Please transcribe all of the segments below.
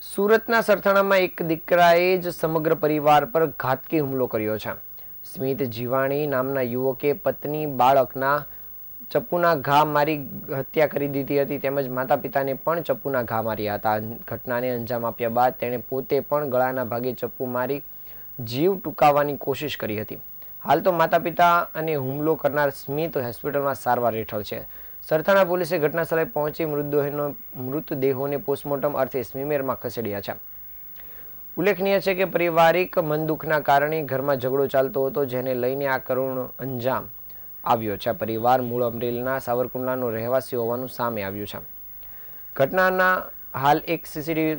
સુરતના સરથાણામાં એક દીકરાએ જ સમગ્ર પરિવાર પર ઘાતકી હુમલો કર્યો છે। સ્મિત જીવાણી નામના યુવકે પત્ની બાળકના ચપ્પુના ઘા મારી હત્યા કરી દીધી હતી તેમજ માતા પિતાને પણ ચપ્પુના ઘા માર્યા હતા। ઘટનાને અંજામ આપ્યા બાદ તેણે પોતે પણ ગળાના ભાગે ચપ્પુ મારી જીવ ટૂંકાવવાની કોશિશ કરી હતી। હાલ તો માતા પિતા અને હુમલો કરનાર સ્મિત હોસ્પિટલમાં સારવાર હેઠળ છે। સરથાણા પોલીસે ઘટનાસ્થળે પહોંચી મૃતદેહોને પોસ્ટમોર્ટમ અર્થે સ્મીમેરમાં ખસેડ્યા છે। ઉલ્લેખનીય છે કે પારિવારિક મનદુખના કારણે ઘરમાં ઝઘડો ચાલતો હતો, જેને લઈને આ કરુણ અંજામ આવ્યો છે। પરિવાર મૂળ અમરેલીના સાવરકુંડલાનો રહેવાસી હોવાનું સામે આવ્યું છે। ઘટનાના હાલ એક સીસીટીવી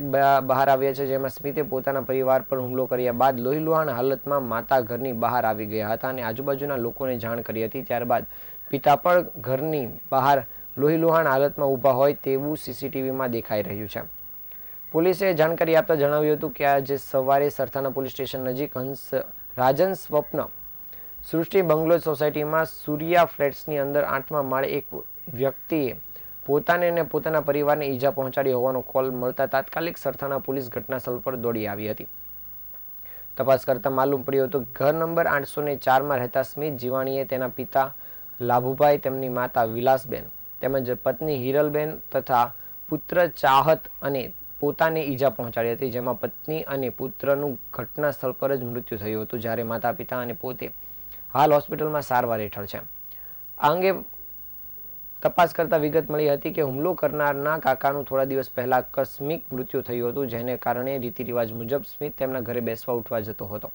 બહાર આવ્યા છે, જેમાં સ્મિતે પોતાના પરિવાર પર હુમલો કર્યા બાદ લોહીલુહાણ હાલતમાં માતા ઘરની બહાર આવી ગયા હતા અને આજુબાજુના લોકોને જાણ કરી હતી। ત્યારબાદ પિતા પણ ઘરની બહાર લોહીલુહાણ હાલતમાં ઊભા હોય તેવું સીસીટીવીમાં દેખાઈ રહ્યું છે। પોલીસે જાણકારી આપતા જણાવ્યું હતું કે આજે સવારે સરથાણા પોલીસ સ્ટેશન નજીક રાજન સ્વપ્ન સૃષ્ટિ બંગલો સોસાયટીમાં સૂર્યા ફ્લેટ્સની અંદર 8મા માળે એક વ્યક્તિએ પોતાને અને પોતાના પરિવારને ઈજા પહોંચાડી હોવાનો કોલ મળતા તાત્કાલિક સરથાણા પોલીસ ઘટનાસ્થળ પર દોડી આવી હતી। તપાસ કરતા માલુમ પડ્યું હતું ઘર નંબર 804માં રહેતા સ્મિત જીવાણીએ તેના પિતા લાભુભાઈ, તેમની માતા વિલાસબેન તેમજ પત્ની હિરલબેન તથા પુત્ર ચાહત અને પોતાને ઈજા પહોંચાડી હતી, જેમાં પત્ની અને પુત્રનું ઘટના સ્થળ પર જ મૃત્યુ થયું હતું, જ્યારે માતા પિતા અને પોતે હાલ હોસ્પિટલમાં સારવાર હેઠળ છે। આ અંગે તપાસ કરતા વિગત મળી હતી કે હુમલો કરનારના કાકાનું થોડા દિવસ પહેલા આકસ્મિક મૃત્યુ થયું હતું, જેને કારણે રીતિરિવાજ મુજબ સ્મિત તેમના ઘરે બેસવા ઉઠવા જતો હતો,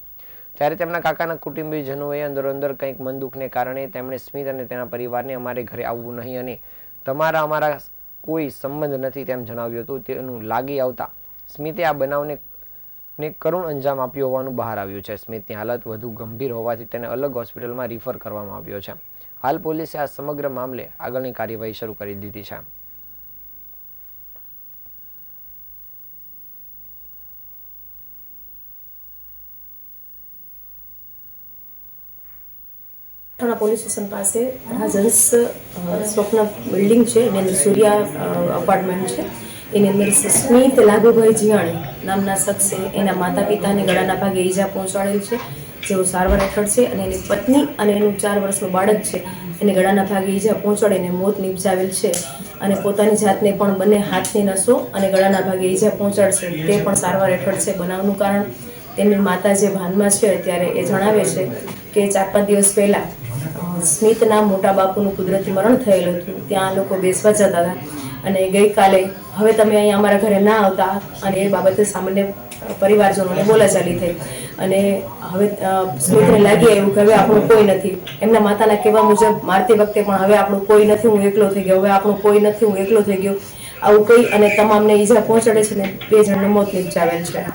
ત્યારે તેમના કાકાના કુટુંબીજનોએ અંદરોઅંદર કંઈક મનદુખને કારણે તેમણે સ્મિત અને તેના પરિવારને અમારે ઘરે આવવું નહીં અને અમારા કોઈ સંબંધ નથી તેમ જણાવ્યું હતું। તેનું લાગી આવતા સ્મિતે આ બનાવને કરુણ અંજામ આપ્યો હોવાનું બહાર આવ્યું છે। સ્મિતની હાલત વધુ ગંભીર હોવાથી તેને અલગ હોસ્પિટલમાં રિફર કરવામાં આવ્યો છે। હાલ પોલીસે આ સમગ્ર મામલે આગળની કાર્યવાહી શરૂ કરી દીધી છે। પોલીસ સ્ટેશન પાસે રાજન્સ સ્વપ્ન બિલ્ડિંગ છે, એની અંદર સૂર્યા અપાર્ટમેન્ટ છે, એની અંદર સ્મિત લાભુભાઈ જીવાણી નામના શખ્સે એના માતા પિતાને ગળાના ભાગે ઈજા પહોંચાડેલ છે, જેઓ સારવાર હેઠળ છે, અને એની પત્ની અને એનું 4 વર્ષનું બાળક છે એને ગળાના ભાગે ઈજા પહોંચાડીને મોત નિપજાવેલ છે, અને પોતાની જાતને પણ બંને હાથની નસો અને ગળાના ભાગે ઈજા પહોંચાડશે તે પણ સારવાર હેઠળ છે। બનાવનું કારણ તેમની માતા જે ભાનમાં છે ત્યારે એ જણાવે છે કે 4-5 દિવસ પહેલાં સ્મિતના મોટા બાપુનું કુદરતી મરણ થયેલું હતું, ત્યાં લોકો બેસવા જતા હતા અને ગઈકાલે હવે તમે અહીંયા અમારા ઘરે ના આવતા, અને એ બાબતે સામાન્ય પરિવારજનોને બોલાચાલી થઈ, અને હવે સ્મિતને લાગી આવ્યું કે હવે આપણું કોઈ નથી। એમના માતાના કહેવા મુજબ મારતી વખતે પણ હવે આપણું કોઈ નથી, હું એકલો થઈ ગયો, હવે આપણું કોઈ નથી, હું એકલો થઈ ગયો, આવું કહી અને તમામને ઈજા પહોંચાડે છે ને 2 જણને મોત નિપજાવેલ છે।